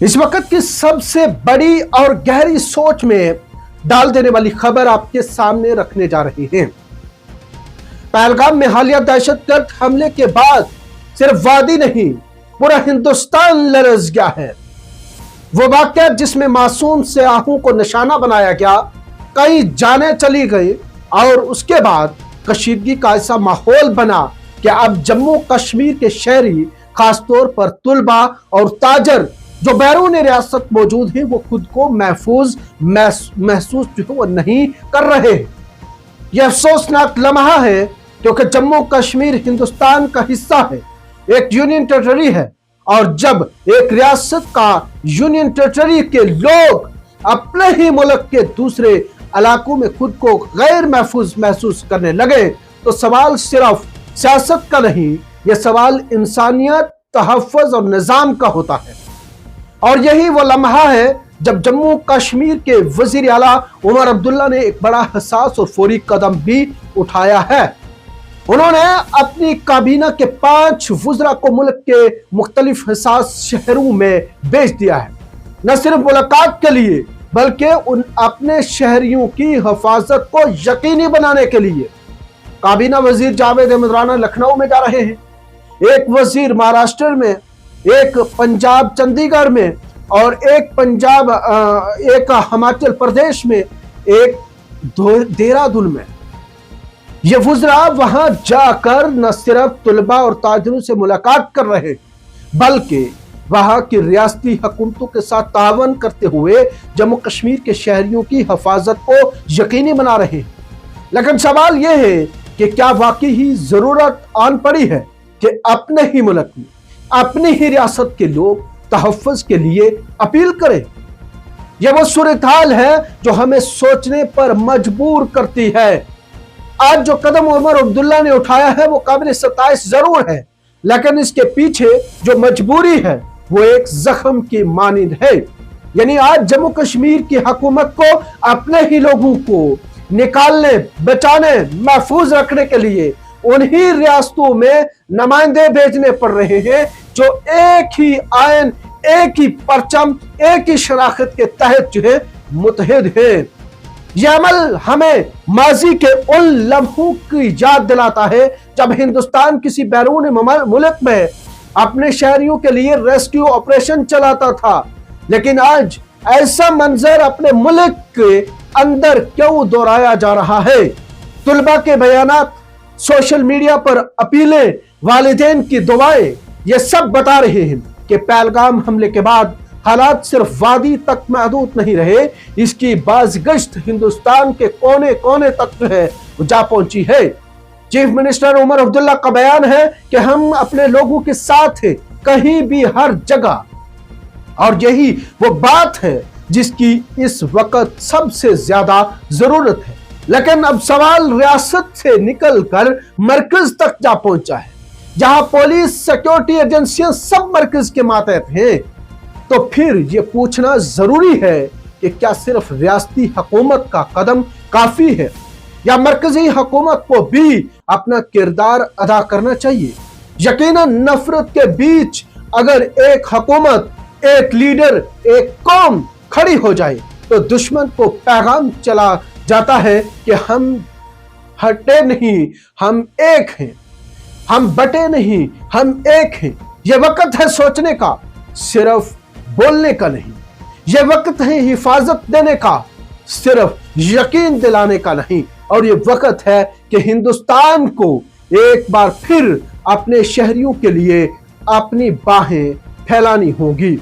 इस वक्त की सबसे बड़ी और गहरी सोच में डाल देने वाली खबर आपके सामने रखने जा रही है। पहलगाम में हालिया दहशतगर्द हमले के बाद सिर्फ वादी नहीं, पूरा हिंदुस्तान लरज गया है। वो वाकया जिसमें मासूम सियाहों को निशाना बनाया गया, कई जानें चली गई और उसके बाद कशीदगी का ऐसा माहौल बना कि अब जम्मू कश्मीर के शहरी, खासतौर पर तुलबा और ताजर जो बैरून रियासत मौजूद हैं, वो खुद को महफूज महसूस जो है वो नहीं कर रहे। यह अफसोसनाक लम्हा है क्योंकि जम्मू कश्मीर हिंदुस्तान का हिस्सा है, एक यूनियन टेरिटरी है, और जब एक रियासत का यूनियन टेरिटरी के लोग अपने ही मुल्क के दूसरे इलाकों में खुद को गैर महफूज महसूस करने लगे तो सवाल सिर्फ सियासत का नहीं, यह सवाल इंसानियत, तहफ़्फ़ुज़ और निज़ाम का होता है। और यही वो लम्हा है जब जम्मू कश्मीर के वज़ीर आला उमर अब्दुल्ला ने एक बड़ा हसास और फौरी कदम भी उठाया है। उन्होंने अपनी काबीना के 5 वज़रा को मुल्क के मुख्तलिफ हसास शहरों में भेज दिया है, न सिर्फ मुलाकात के लिए बल्कि उन अपने शहरियों की हिफाजत को यकीनी बनाने के लिए। काबीना वजीर जावेद अहमद राणा लखनऊ में जा रहे हैं, एक वजीर महाराष्ट्र में, एक पंजाब चंडीगढ़ में और एक हिमाचल प्रदेश में, एक देहरादून में। ये वज़रा वहां जाकर न सिर्फ तुलबा और ताजरों से मुलाकात कर रहे बल्कि वहां की रियासती हुकूमतों के साथ तावन करते हुए जम्मू कश्मीर के शहरियों की हिफाजत को यकीनी बना रहे हैं। लेकिन सवाल यह है कि क्या वाकई ही जरूरत आन पड़ी है कि अपने ही मुल्क में, अपनी ही रियासत के लोग तहफ़्फ़ुज़ के लिए अपील करें? यह वो सूरत हाल है जो हमें सोचने पर मजबूर करती है। आज जो कदम उमर अब्दुल्ला ने उठाया है वो काबिल सताइश जरूर है, लेकिन इसके पीछे जो मजबूरी है वो एक जख्म की मानिंद है। यानी आज जम्मू कश्मीर की हुकूमत को अपने ही लोगों को निकालने, बचाने, महफूज रखने के लिए उन्हीं रियासतों में नुमाइंदे भेजने पड़ रहे हैं जो एक ही आयन, एक ही परचम, एक ही शनाख्त के तहत जो है मुत्तहिद है। यह अमल हमें माजी के उन लम्हों की याद दिलाता है जब हिंदुस्तान किसी बैरून मुल्क में अपने शहरियों के लिए रेस्क्यू ऑपरेशन चलाता था, लेकिन आज ऐसा मंजर अपने मुल्क के अंदर क्यों दोहराया जा रहा है? तुलबा के बयानात, सोशल मीडिया पर अपीलें, वालिदैन की दुआएं, ये सब बता रहे हैं कि पहलगाम हमले के बाद हालात सिर्फ वादी तक महदूद नहीं रहे, इसकी बाज़गश्त हिंदुस्तान के कोने कोने तक जो है जा पहुंची है। चीफ मिनिस्टर उमर अब्दुल्ला का बयान है कि हम अपने लोगों के साथ हैं, कहीं भी, हर जगह, और यही वो बात है जिसकी इस वक्त सबसे ज्यादा जरूरत है। लेकिन अब सवाल रियासत से निकलकर मरकज तक जा पहुंचा है, जहां पुलिस, सिक्योरिटी एजेंसियां सब मरकज के मातहत हैं। तो फिर ये पूछना जरूरी है कि क्या सिर्फ रियासती हुकूमत का कदम काफी है या मरकजी हुकूमत को भी अपना किरदार अदा करना चाहिए? यकीनन नफरत के बीच अगर एक हुकूमत, एक लीडर, एक कौम खड़ी हो जाए तो दुश्मन को पैगाम चला जाता है कि हम हटे नहीं, हम एक हैं, हम बटे नहीं, हम एक हैं। यह वक्त है सोचने का, सिर्फ बोलने का नहीं। यह वक्त है हिफाजत देने का, सिर्फ यकीन दिलाने का नहीं। और ये वक्त है कि हिंदुस्तान को एक बार फिर अपने शहरियों के लिए अपनी बाहें फैलानी होगी।